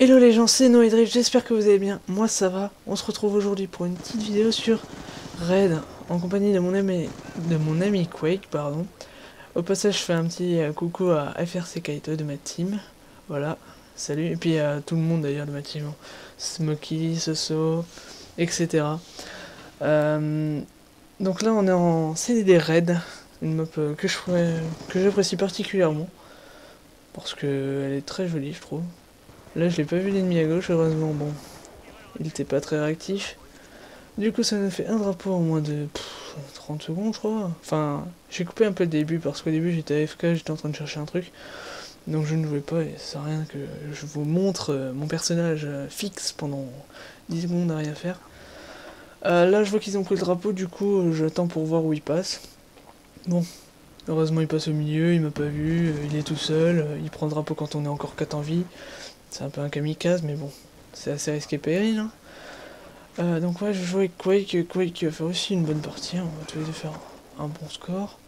Hello les gens, c'est Noedrift, j'espère que vous allez bien, moi ça va. On se retrouve aujourd'hui pour une petite vidéo sur Raid, en compagnie de mon ami Quake, pardon. Au passage, je fais un petit coucou à FRC Kaito de ma team, voilà, salut, et puis à tout le monde d'ailleurs de ma team, hein. Smokey, Soso, etc. Donc là on est en CDD Raid, une map que j'apprécie particulièrement, parce qu'elle est très jolie je trouve. Là je l'ai pas vu l'ennemi à gauche, heureusement, bon, il était pas très réactif. Du coup ça nous fait un drapeau en moins de 30 secondes je crois. Enfin, j'ai coupé un peu le début parce qu'au début j'étais AFK, j'étais en train de chercher un truc. Donc je ne jouais pas et ça sert à rien que je vous montre mon personnage fixe pendant 10 secondes à rien faire. Là je vois qu'ils ont pris le drapeau, du coup j'attends pour voir où il passe. Bon, heureusement il passe au milieu, il m'a pas vu, il est tout seul, il prend le drapeau quand on est encore 4 en vie. C'est un peu un kamikaze, mais bon, c'est assez risqué péril. Hein. Donc ouais, je joue avec Quake. Quake va faire aussi une bonne partie, on va tous les deux faire un bon score.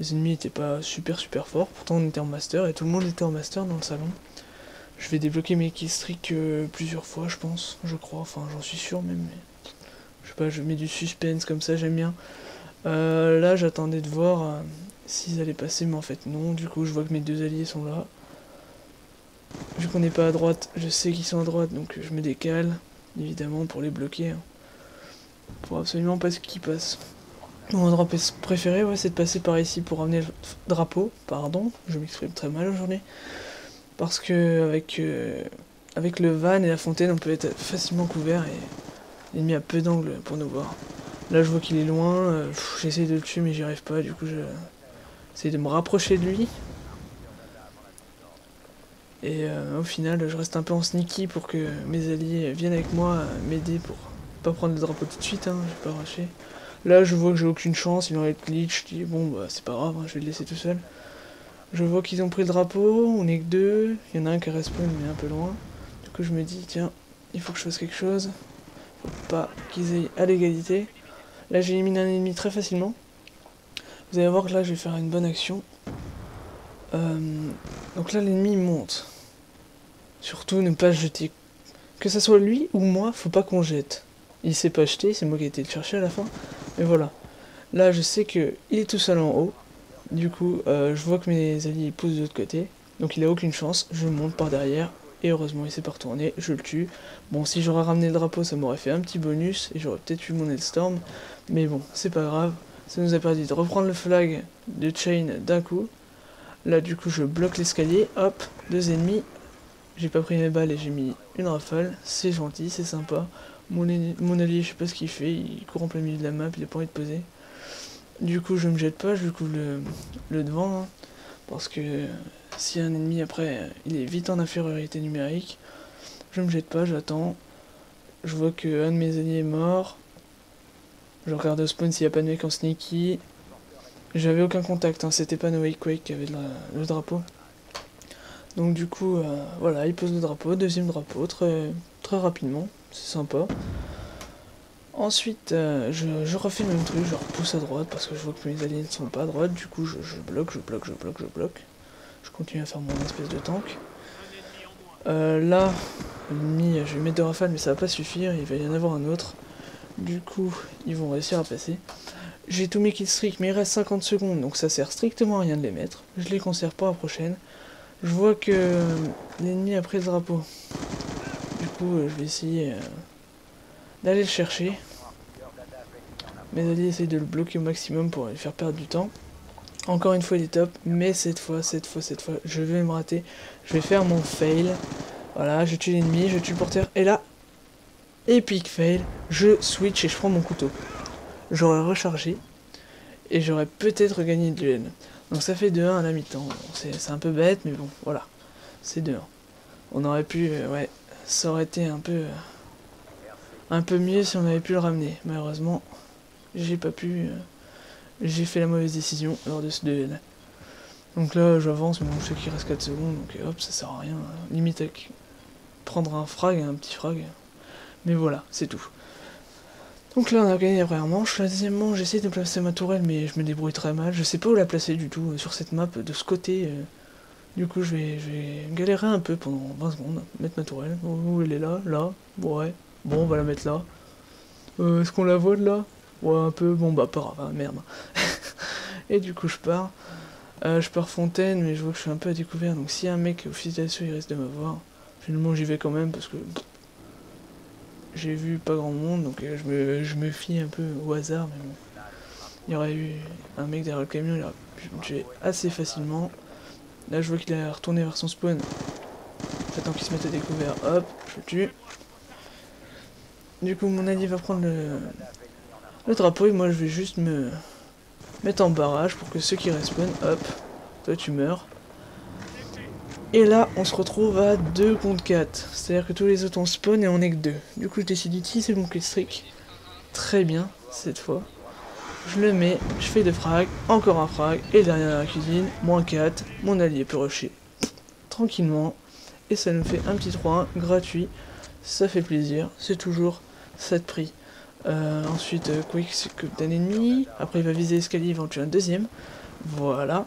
Les ennemis étaient pas super forts, pourtant on était en master et tout le monde était en master dans le salon. Je vais débloquer mes killstreaks plusieurs fois, je pense, je crois, enfin j'en suis sûr même. Mais... je sais pas, je mets du suspense comme ça, j'aime bien. Là j'attendais de voir s'ils allaient passer, mais en fait non, du coup je vois que mes deux alliés sont là. Vu qu'on n'est pas à droite, je sais qu'ils sont à droite, donc je me décale, évidemment, pour les bloquer. Hein. Pour absolument pas ce qui passe. Mon drapeau préféré, ouais, c'est de passer par ici pour ramener le drapeau. Pardon, je m'exprime très mal aujourd'hui. Parce que avec le van et la fontaine, on peut être facilement couvert et l'ennemi a peu d'angle pour nous voir. Là, je vois qu'il est loin, j'essaie de le tuer, mais j'y arrive pas, du coup, j'essaie de me rapprocher de lui. Et au final, je reste un peu en sneaky pour que mes alliés viennent avec moi m'aider pour pas prendre le drapeau tout de suite, hein, j'ai pas arraché. Là, je vois que j'ai aucune chance, il va être glitch, je dis bon, bah c'est pas grave, hein, je vais le laisser tout seul. Je vois qu'ils ont pris le drapeau, on est que deux, il y en a un qui respawn mais un peu loin. Du coup, je me dis, tiens, il faut que je fasse quelque chose, faut pas qu'ils aillent à l'égalité. Là, j'ai éliminé un ennemi très facilement. Vous allez voir que là, je vais faire une bonne action. Donc là, l'ennemi monte. Surtout ne pas jeter. Que ça soit lui ou moi, faut pas qu'on jette. Il s'est pas jeté, c'est moi qui ai été le chercher à la fin. Mais voilà. Là, je sais que il est tout seul en haut. Du coup, je vois que mes alliés poussent de l'autre côté. Donc il a aucune chance. Je monte par derrière. Et heureusement, il s'est pas retourné. Je le tue. Bon, si j'aurais ramené le drapeau, ça m'aurait fait un petit bonus. Et j'aurais peut-être eu mon Hellstorm. Mais bon, c'est pas grave. Ça nous a permis de reprendre le flag de Chain d'un coup. Là, du coup, je bloque l'escalier. Hop, deux ennemis. J'ai pas pris mes balles et j'ai mis une rafale, c'est gentil, c'est sympa. Mon allié, je sais pas ce qu'il fait, il court en plein milieu de la map, il a pas envie de poser. Du coup, je me jette pas, je lui couvre le devant, hein, parce que si un ennemi après, il est vite en infériorité numérique. Je me jette pas, j'attends. Je vois que un de mes alliés est mort. Je regarde au spawn s'il y a pas de mec en sneaky. J'avais aucun contact, hein, c'était pas No Quake qui avait le drapeau. Donc du coup, voilà, il pose le drapeau, deuxième drapeau, très rapidement, c'est sympa. Ensuite, je refais le même truc, je repousse à droite parce que je vois que mes alliés ne sont pas à droite, du coup je bloque. Je continue à faire mon espèce de tank. Là, l'ennemi, je vais mettre deux rafales mais ça va pas suffire, il va y en avoir un autre. Du coup, ils vont réussir à passer. J'ai tous mes killstreaks mais il reste 50 secondes, donc ça sert strictement à rien de les mettre. Je les conserve pour la prochaine. Je vois que l'ennemi a pris le drapeau. Du coup, je vais essayer d'aller le chercher. Mes alliés essayent de le bloquer au maximum pour lui faire perdre du temps. Encore une fois, il est top, mais cette fois, je vais me rater. Je vais faire mon fail. Voilà, je tue l'ennemi, je tue le porteur. Et là, epic fail, je switch et je prends mon couteau. J'aurais rechargé et j'aurais peut-être gagné le duel. Donc ça fait 2-1 à la mi-temps. C'est un peu bête, mais bon, voilà. C'est 2-1. On aurait pu, ouais, ça aurait été un peu mieux si on avait pu le ramener. Malheureusement, j'ai pas pu, j'ai fait la mauvaise décision lors de ce duel. Donc là, j'avance, mais bon, je sais qu'il reste 4 secondes, donc hop, ça sert à rien. Limite à prendre un frag, un petit frag. Mais voilà, c'est tout. Donc là, on a gagné la première manche. La deuxième manche, j'essaie de placer ma tourelle, mais je me débrouille très mal. Je sais pas où la placer du tout sur cette map, de ce côté. Du coup, je vais galérer un peu pendant 20 secondes, mettre ma tourelle. Où elle est là? Là? Ouais. Bon, on va la mettre là. Est-ce qu'on la voit de là? Ouais, un peu. Bon, bah, pas grave, hein, merde. Et du coup, je pars. Je pars fontaine, mais je vois que je suis un peu à découvert. Donc, s'il y a un mec au fusil d'assaut, il risque de m'avoir. Finalement, j'y vais quand même parce que j'ai vu pas grand monde. Donc, je me fie un peu au hasard. Mais bon, il y aurait eu un mec derrière le camion, il aurait pu me tuer assez facilement. Là, je vois qu'il est retourné vers son spawn. J'attends qu'il se mette à découvert. Hop, je le tue. Du coup, mon allié va prendre le drapeau et moi, je vais juste me mettre en barrage pour que ceux qui respawnent, hop, toi tu meurs. Et là, on se retrouve à 2 contre 4. C'est-à-dire que tous les autres on spawn et on est que 2. Du coup, je décide d'utiliser mon killstreak. Très bien, cette fois. Je le mets, je fais 2 frags, encore un frag, et derrière dans la cuisine, moins 4, mon allié peut rusher tranquillement. Et ça nous fait un petit 3-1 gratuit. Ça fait plaisir, c'est toujours 7 prix. Ensuite, Quick s'occupe d'un ennemi. Après, il va viser l'escalier, il va en tuer un deuxième. Voilà.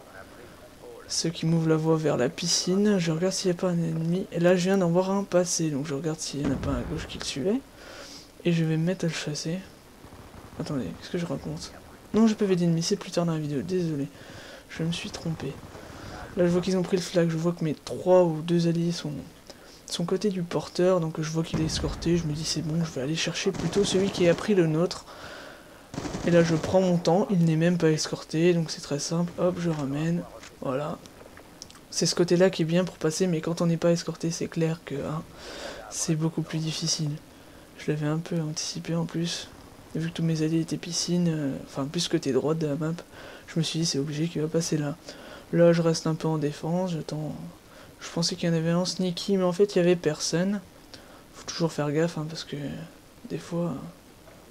Ce qui m'ouvre la voie vers la piscine. Je regarde s'il n'y a pas un ennemi. Et là, je viens d'en voir un passer. Donc, je regarde s'il n'y en a pas un à gauche qui le suivait. Et je vais me mettre à le chasser. Attendez, qu'est-ce que je raconte? Non, j'ai pas vu d'ennemi, c'est plus tard dans la vidéo. Désolé. Je me suis trompé. Là, je vois qu'ils ont pris le flag. Je vois que mes 3 ou 2 alliés sont côté du porteur, donc je vois qu'il est escorté, je me dis c'est bon, je vais aller chercher plutôt celui qui a pris le nôtre. Et là je prends mon temps, il n'est même pas escorté, donc c'est très simple, hop, je ramène, voilà. C'est ce côté-là qui est bien pour passer, mais quand on n'est pas escorté, c'est clair que hein, c'est beaucoup plus difficile. Je l'avais un peu anticipé en plus, et vu que tous mes alliés étaient piscine, enfin plus côté droite de la map, je me suis dit c'est obligé qu'il va passer là. Là je reste un peu en défense, j'attends. Je pensais qu'il y en avait un sneaky, mais en fait il y avait personne. Faut toujours faire gaffe, hein, parce que des fois,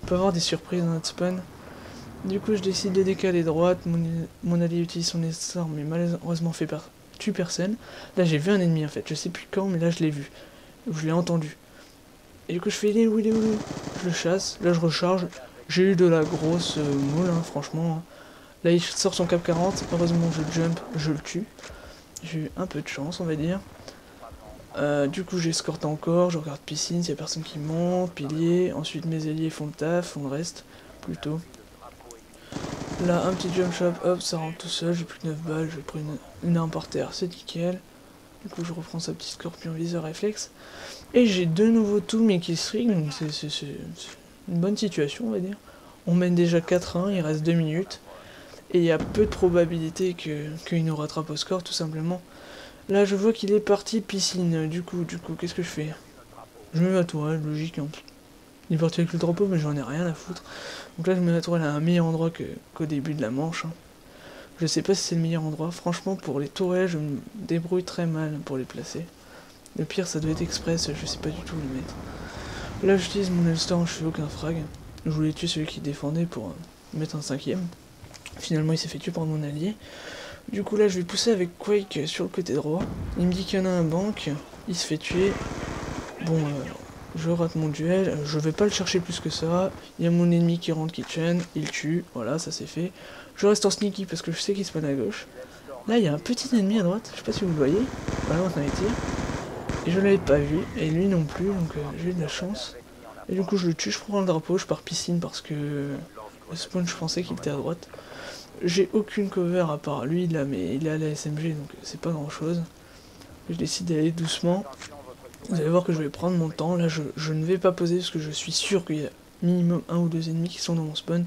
on peut avoir des surprises dans notre spawn. Du coup, je décide de décaler droite. Mon allié utilise son essor, mais malheureusement tue personne. Là, j'ai vu un ennemi en fait. Je sais plus quand, mais là, je l'ai vu. Je l'ai entendu. Et du coup, je fais il est où? Je le chasse. Là, je recharge. J'ai eu de la grosse moule, hein, franchement. Là, il sort son cap 40. Heureusement, je jump, je le tue. J'ai eu un peu de chance, on va dire. Du coup, j'escorte encore, je regarde piscine, s'il y a personne qui monte, pilier. Ensuite, mes alliés font le taf, font le reste, plutôt. Là, un petit jump shot, hop, ça rentre tout seul, j'ai plus que 9 balles, je prends une arme par terre, c'est nickel. Du coup, je reprends sa petite scorpion viseur réflexe. Et j'ai de nouveau tous mes killstreaks, donc c'est une bonne situation, on va dire. On mène déjà 4-1, il reste 2 minutes. Et il y a peu de probabilité qu'il nous rattrape au score, tout simplement. Là, je vois qu'il est parti piscine. Du coup, qu'est-ce que je fais? Je mets ma tourelle, logique. Hein. Il est parti avec le drapeau, mais j'en ai rien à foutre. Donc là, je mets ma tourelle à un meilleur endroit qu'au début de la manche. Hein. Je sais pas si c'est le meilleur endroit. Franchement, pour les tourelles, je me débrouille très mal pour les placer. Le pire, ça doit être express, je sais pas du tout les mettre. Là, j'utilise mon Hellstorm, je fais aucun frag. Je voulais tuer celui qui défendait pour mettre un 5ème. Finalement, il s'est fait tuer par mon allié. Du coup, là, je vais pousser avec Quake sur le côté droit. Il me dit qu'il y en a un bank. Il se fait tuer. Bon, je rate mon duel. Je vais pas le chercher plus que ça. Il y a mon ennemi qui rentre kitchen. Il tue. Voilà, ça c'est fait. Je reste en sneaky parce que je sais qu'il spawn à gauche. Là, il y a un petit ennemi à droite. Je sais pas si vous le voyez. Voilà, maintenant il tire. Et je l'avais pas vu. Et lui non plus. Donc, j'ai eu de la chance. Et du coup, je le tue. Je prends le drapeau. Je pars piscine parce que le spawn, je pensais qu'il était à droite. J'ai aucune cover à part lui là, mais il est à la SMG donc c'est pas grand chose. Je décide d'aller doucement. Vous allez voir que je vais prendre mon temps. Là, je ne vais pas poser parce que je suis sûr qu'il y a minimum 1 ou 2 ennemis qui sont dans mon spawn.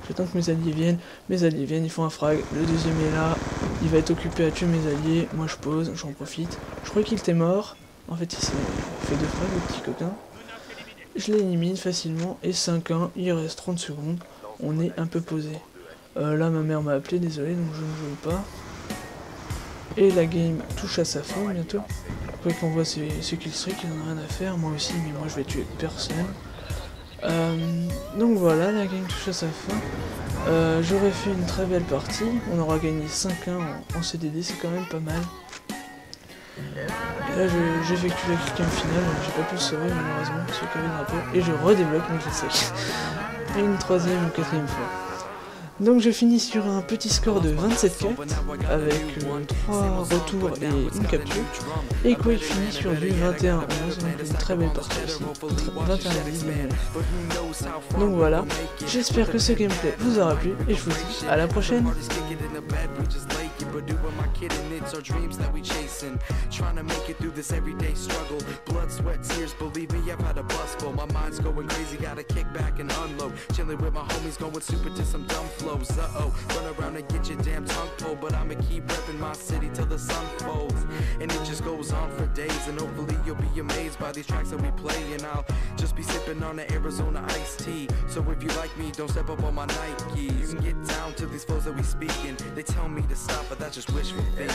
J'attends que mes alliés viennent. Mes alliés viennent, ils font un frag. Le deuxième est là. Il va être occupé à tuer mes alliés. Moi, je pose, j'en profite. Je croyais qu'il était mort. En fait, il s'est fait 2 frags, le petit coquin. Je l'élimine facilement. Et 5-1, il reste 30 secondes. On est un peu posé. Là, ma mère m'a appelé, désolé, donc je ne joue pas. Et la game touche à sa fin bientôt. Après qu'on voit ses killstreaks, il n'en a rien à faire, moi aussi, mais moi je vais tuer personne. Donc voilà, la game touche à sa fin. J'aurais fait une très belle partie, on aura gagné 5-1 en CDD, c'est quand même pas mal. Et là j'effectue la killcam finale, j'ai pas pu le sauver malheureusement, parce qu'il y avait le drapeau, et je redébloque mon killstreak. Et une 3ème ou 4ème fois. Donc je finis sur un petit score de 27-4 avec 3 retours et une capture. Et Quake finit sur du 21-11, donc une très belle partie aussi. 21-10. Donc voilà, j'espère que ce gameplay vous aura plu et je vous dis à la prochaine. Trying to make it through this everyday struggle. Blood, sweat, tears, believe me, I've had a bust full. My mind's going crazy, gotta kick back and unload. Chilling with my homies, going super to some dumb flows. Uh-oh, run around and get your damn tongue pulled. But I'ma keep repping my city till the sun folds. And it just goes on for days. And hopefully you'll be amazed by these tracks that we play. And I'll just be sipping on the Arizona iced tea. So if you like me, don't step up on my Nikes. You can get down to these flows that we speaking. They tell me to stop, but that's just wishful thinking.